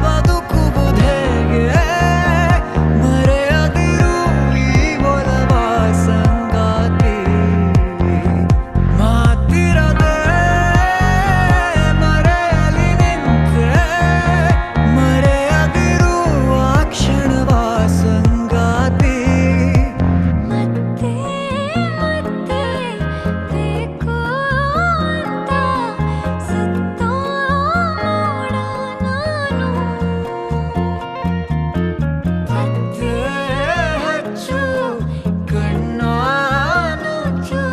Speaker 7: ಬದುಕುವುದೇಗೆ ಮರೆಯದಿರು ಈ ಒಲವ ಸಂಗಾತಿ ಮಾತಿರದೆ ಮರೆಯಲಿ ನಿಂತೆ ಮರೆಯದಿರು ಆ ಕ್ಷಣವ ಸಂಗಾತಿ
Speaker 1: ಮತ್ತೆ ಮತ್ತೆ ಬೇಕು ಅಂತ ಸುತ್ತೋ ಮೋಡ ನಾನು
Speaker 7: ಮತ್ತೆ ಹಚ್ಚು ಕಣ್ಣ ನುಚ್ಚು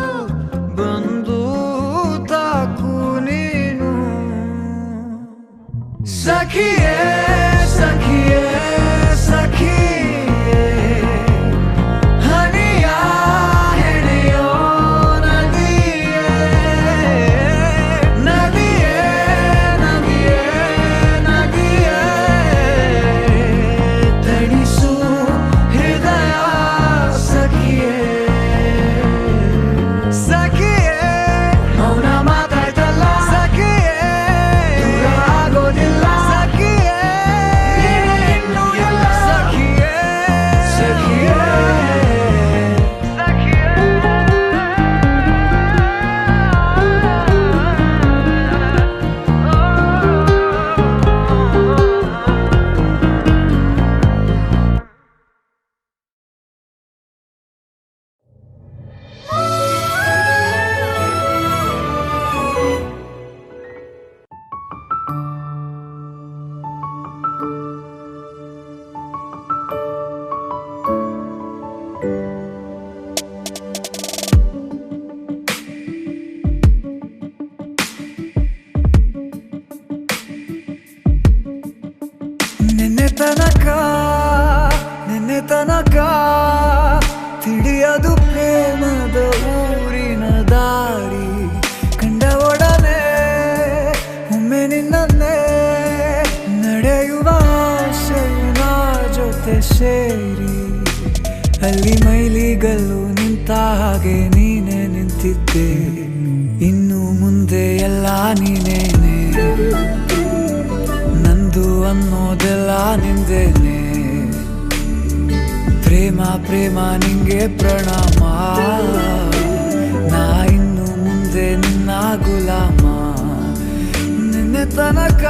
Speaker 7: ಬಂದು ತಾಕು ನೀನು ಸಖಿಯೇ ಸಖಿಯೇ ಸಖಿಯೇ ಹನಿಯ ಹೆಣೆಯೋ ನದಿಯೇ ನದಿಯೇ ನದಿಯೇ ನದಿಯೇ ತಣಿಸು ಹೃದಯ ಸಖಿಯೇ ಸಖಿಯೇ ಮೌನ ಮಾತಾಡ್ತಲ್ಲ ಸಖಿಯೇ ದೂರ ಆಗೋದಿಲ್ಲ ಸಖಿಯೇ ಇನ್ನೂ ಎಲ್ಲ ಸಖಿಯೇ ಸಖಿಯೇ ನಿನ್ನೆ ತನಕ ತಿಳಿಯದು ಪ್ರೇಮದ ಊರಿನ ದಾರಿ ಕಂಡ ಒಡನೆ ಒಮ್ಮೆ ನಿನ್ನೇ ನಡೆಯುವ ಆಸೆಯು ನಾ ಜೊತೆ ಸೇರಿ ಅಲ್ಲಿ ಮೈಲಿಗಲ್ಲು ನಿಂತ ಹಾಗೆ ನೀನೆ ನಿಂತಿದ್ದೆ ಇನ್ನು ಮುಂದೆ ಎಲ್ಲ ನೀನೇನೆ ನಂದು ಅನ್ನೋದೆಲ್ಲ ನಿಂದೇನೆ ಪ್ರೇಮ ಪ್ರೇಮ ನಿಂಗೆ ಪ್ರಣಾಮ ನಾ ಇನ್ನು ಮುಂದೆ ನಿನ್ನ ಗುಲಾಮ ನಿನ್ನೆ ತನಕ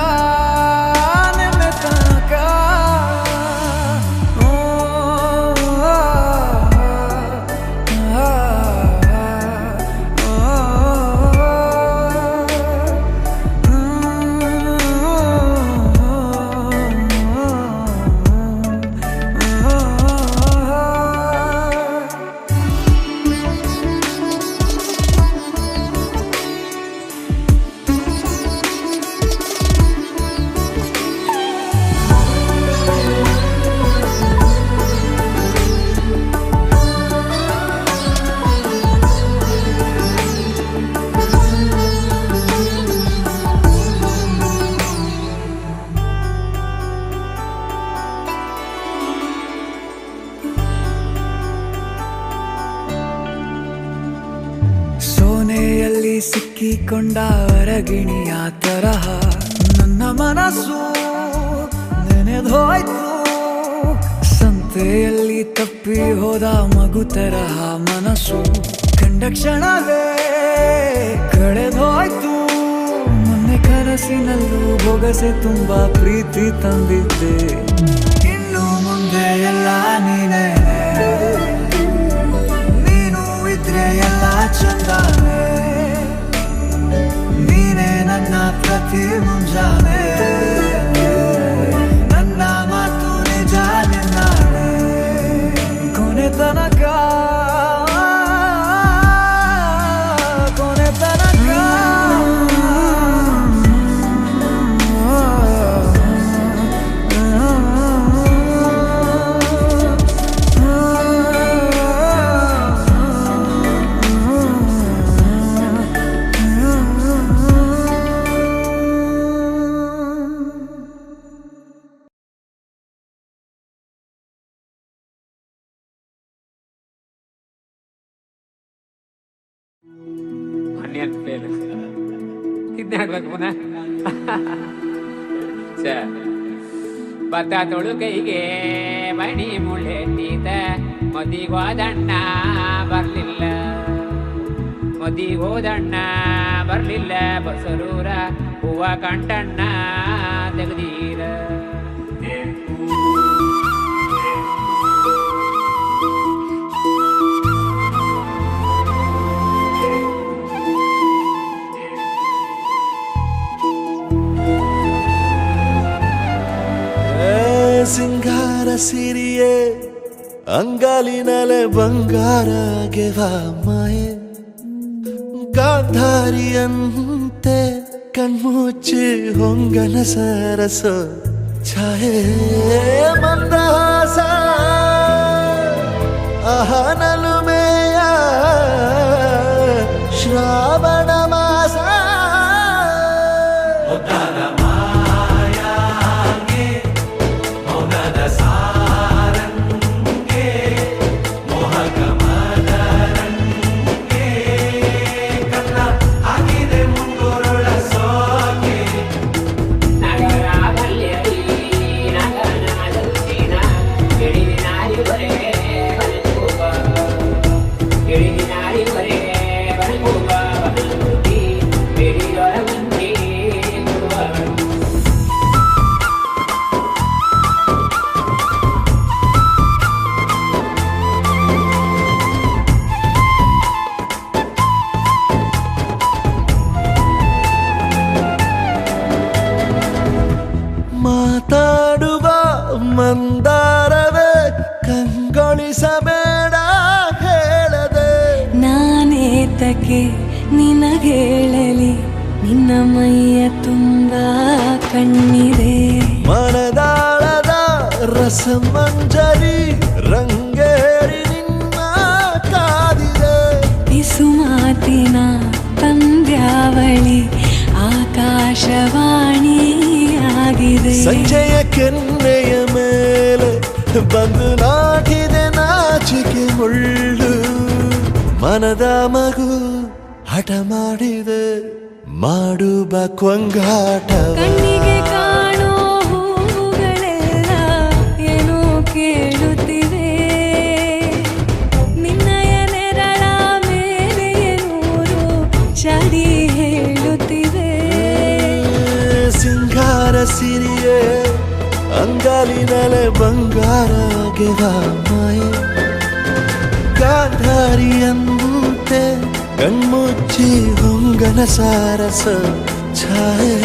Speaker 7: ಸಂತೆಯಲ್ಲಿ ಸಿಕ್ಕಿಕೊಂಡ ಹೊರಗಿಣಿಯ ತರಹ ನನ್ನ ಮನಸ್ಸು ನೆನೆದೋಯ್ತು. ಸಂತೆಯಲ್ಲಿ ತಪ್ಪಿ ಹೋದ ಮಗು ತರಹ ಮನಸ್ಸು ಕಂಡ ಕ್ಷಣವೇ ಕಳೆದೋಯ್ತು. ಮೊನ್ನೆ ಕನಸಿನಲ್ಲೂ ಬೊಗಸೆ ತುಂಬಾ ಪ್ರೀತಿ ತಂದಿದ್ದೆ. ಇನ್ನು ಮುಂದೆ ಎಲ್ಲ ನೀನೇ, ನೀನು ಇದ್ರೆ ಎಲ್ಲ ಚಂದಾನೆ. ನೀನೇ ನನ್ನ ಪ್ರತಿ ಮುಂಜಾನೆ, ನನ್ನ ಮಾತು ನಿಜ ನಿನ್ನಾನೆ. ಕೊನೆ ತನಕ
Speaker 8: ಇದ್ನಾಗ್ಬೇಕು ಪುನಃ. ಭತ್ತ ತೊಳುಕೈಗೆ ಮಣಿ ಮುಳ್ಳೆಟ್ಟೀತ ಮದಿಗೋದಣ್ಣ ಬರ್ಲಿಲ್ಲ, ಮದಿಗೋದಣ್ಣ ಬರ್ಲಿಲ್ಲ. ಬಸರೂರ ಹೂವ ಕಂಟಣ್ಣ ತೆಗ್ದೀರ.
Speaker 2: ಸಿಂಗಾರ ಸಿರಿಯೇ ಅಂಗಾಲಿನಲೆ ಬಂಗಾರ ಗೆವ ಮಾಯೆ. ಗಾಂಧಾರಿಯಂತೆ ಕಣ್ಮುಚ್ಚಿ ಹೊಂಗನ ಸರಸ ಛಾಯೆ. ಮಂದಹಾಸ ಅಹನಲುಮೆಯ ಶ್ರಾವಣ ಮಾಸ. ಮಾತಾಡುವ ಮಂದಾರವೇ ಕಂಗೊಳಿಸಬೇಡ ಹೇಳದೆ.
Speaker 1: ನಾನೇತಕ್ಕೆ ನಿನಗೇಳಲಿ, ನಿನ್ನ ಮೈಯ ತುಂಬ ಕಣ್ಣಿದೆ.
Speaker 2: ಮನದಾಳದ ರಸಮಂಜರಿ ರಂಗೇರಿ ನಿನ್ನ ಕಾದಿದೆ.
Speaker 1: ಬಿಸು ಮಾತಿನ ಪಂದ್ಯಾವಳಿ ಆಕಾಶವಾಣಿಯಾಗಿದೆ.
Speaker 2: ಸಂಜೆಯ ಕೆನ್ನೆಯ ಮೇಲೆ ಬಂದು ನಾಟಿದೆ ನಾಚಿಕೆ ಮುಳ್ಳು. ಮನದ ಮಗು ಹಠ ಮಾಡಿದೆ ಮಾಡುವ ಕೊಂಗಾಟ.
Speaker 1: ಕಣ್ಣಿಗೆ ಕಾಣೋ ಹೂಗಳೆಲ್ಲ ಏನೋ ಕೇಳುತ್ತಿವೆ. ನಿನ್ನಯ ನೆರಳ ಮೇಲೆ ನೂರು ಚಡಿ ಹೇಳುತ್ತಿವೆ.
Speaker 2: ಸಿಂಗಾರ ಸಿರಿಯೇ ಅಂಗಾಲಿನಲೆ ಬಂಗಾರ ಗೆವ ಮಾಯೆ. ಗಾಂಧಾರಿಯಂತೆ ಕಣ್ಮುಚ್ಚಿ ಹೊಂಗನ ಸಾರಸ ಛಾಯೆ.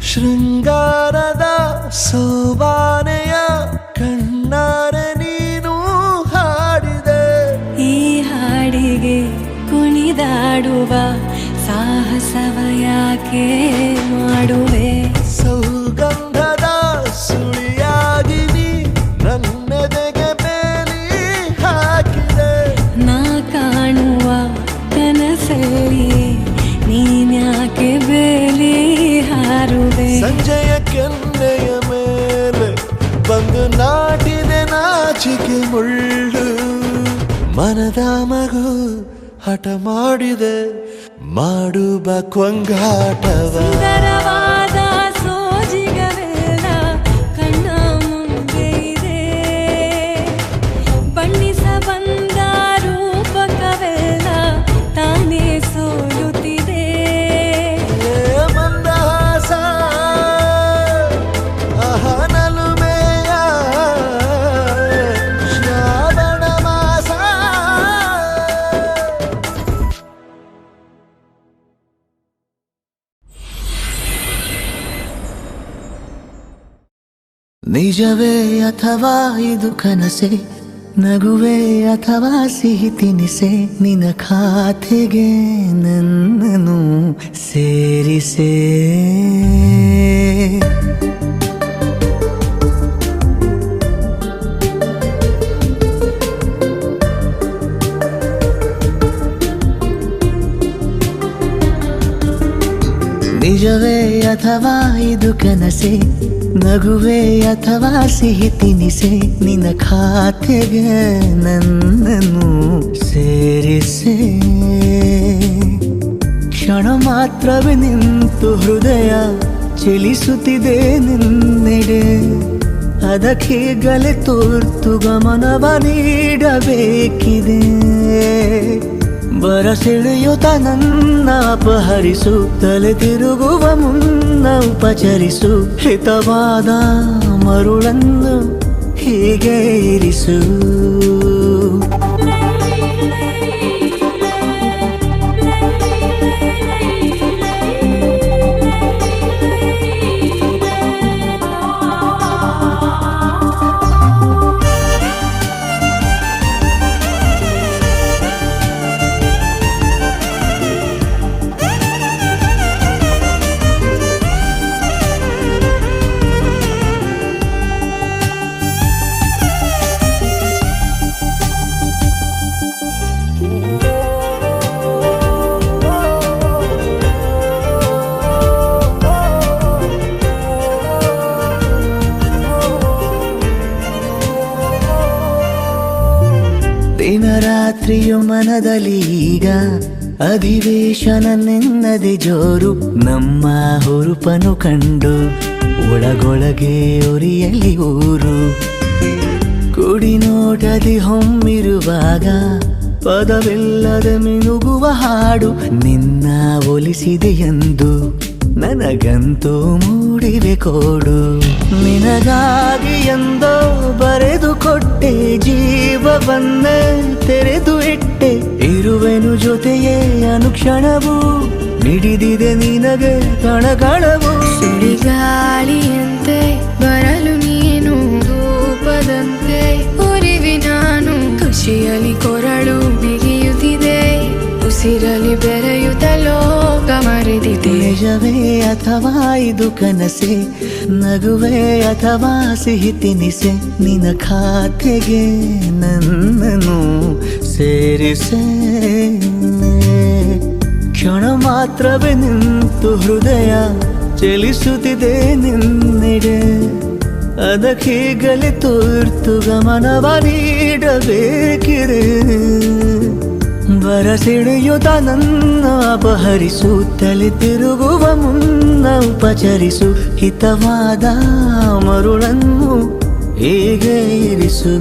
Speaker 2: ಶೃಂಗಾರದ ಸೋಬಾನೆಯ ಕಣ್ಣಾರೆ ನೀನು ಹಾಡಿದೆ.
Speaker 1: ಈ ಹಾಡಿಗೆ ಕುಣಿದಾಡುವ ಸಾಹಸವ ಯಾಕೆ ಮಾಡುವೆ.
Speaker 2: ಸೌಗಂಧದ ಸುಳಿಯ ಸಂಜೆಯ ಕೆನ್ನೆಯ ಮೇಲೆ ಬಂದು ನಾಟಿದೆ ನಾಚಿಕೆ ಮುಳ್ಳು ಮನದ ಮಗು ಹಠ ಮಾಡಿದೆ ಮಾಡುವ ಕೊಂಗಾಟವ
Speaker 1: ಸುಂದರವಾದ ಸೋಜಿಗವೆಲ್ಲ ಕಣ್ಣ ಮುಂದೆ ಇದೆ ಬಣ್ಣಿಸ ಬಂದ ರೂಪಕವೆಲ್ಲ ತಾನೇ ಸೋಲುತ್ತಿದೆ
Speaker 2: ಮಂದಹಾಸ ಅಹನಲುಮೆಯ ಶ್ರಾವಣ ಮಾಸ ನಿಜವೇ ಅಥವಾ ಇದು ಕನಸೆ ನಗುವೆ ಅಥವಾ ಸಿಹಿ ತಿನಿಸೆ ನಿನ್ನ ಖಾತೆಗೆ ನನ್ನನ್ನು ಸೇರಿಸೆ ನಿಜವೇ ಅಥವಾ ಇದು ಕನಸೆ ನಗುವೆ ಅಥವಾ ಸಿಹಿ ತಿನಿಸೆ ನಿನ್ನ ಖಾತೆಗೆ ನನ್ನನ್ನು ಸೇರಿಸೆ ಕ್ಷಣ ಮಾತ್ರವೇ ನಿಂತು ಹೃದಯ ಚಲಿಸುತ್ತಿದೆ ನಿನ್ನೆಡೆ ಅದಕ್ಕೀಗಲೇ ತುರ್ತು ಗಮನವ ನೀಡಬೇಕಿದೆ ಬರಸೆಳೆಯುತ್ತ ನನ್ನ ಅಪಹರಿಸು ತಲೆ ತಿರುಗುವ ಮುನ್ನ ಉಪಚರಿಸು ಹಿತವಾದ ಮರುಳನ್ನು ಹೀಗೆ ಇರಿಸು ದಿನರಾತ್ರಿಯು ಮನದಲ್ಲಿ ಈಗ ಅಧಿವೇಶನ ನೆನ್ನದೆ ಜೋರು ನಮ್ಮ ಹುರುಪನು ಕಂಡು ಒಳಗೊಳಗೆ ಉರಿಯಲಿ ಊರು ಕುಡಿ ನೋಟದಿ ಹೊಮ್ಮಿರುವಾಗ ಪದವಿಲ್ಲದೆ ಮಿನುಗುವ ಹಾಡು ನಿನ್ನ ಒಲಿಸಿದೆ ಎಂದು ನನಗಂತೂ ಮೂಡಿವೆ ಕೋಡು ನಿನಗಾಗಿ ಎಂದೋ ಬರೆದು ಕೊಟ್ಟೆ ಜೀವವನ್ನೇ ತೆರೆದು ಇಟ್ಟೆ ಇರುವೆನು ಜೊತೆಯೇ ಅನುಕ್ಷಣವು ಮಿಡಿದಿದೆ ನಿನಗೆ ಕಣಕಣವು
Speaker 1: ಸುಳಿಗಾಳಿಯಂತೆ ಬರಲು ನೀನು ಧೂಪದಂತೆ ಉರಿವಿ ನಾನು ಖುಷಿಯಲ್ಲಿ ಕೊರಳು ಬಿಗಿಯುತ್ತಿದೆ ಉಸಿರಲಿ ಬೆರೆಯುತ್ತ ಲೋಕ ಮರೆದಿದೆ
Speaker 6: ನಿಜವೇ ಅಥವಾ ಇದು ಕನಸೆ ನಗುವೆ ಅಥವಾ ಸಿಹಿ ತಿನಿಸೆ ನಿನ್ನ ಖಾತೆಗೆ ನನ್ನನ್ನು ಸೇರಿಸೆ ಕ್ಷಣ ಮಾತ್ರವೇ ನಿಂತು ಹೃದಯ ಚಲಿಸುತ್ತಿದೆ ನಿನ್ನೆಡೆ ಅದಕ್ಕೀಗಲೇ ತುರ್ತು ಗಮನವ ನೀಡಬೇಕಿದೆ ಬರಸೆಳೆಯುತ್ತ ನನ್ನ ಅಪಹರಿಸು ತಲೆ ತಿರುಗುವ ಮುನ್ನ ಉಪಚರಿಸು ಹಿತವಾದ ಮರುಳನ್ನು ಹೀಗೆ ಇರಿಸು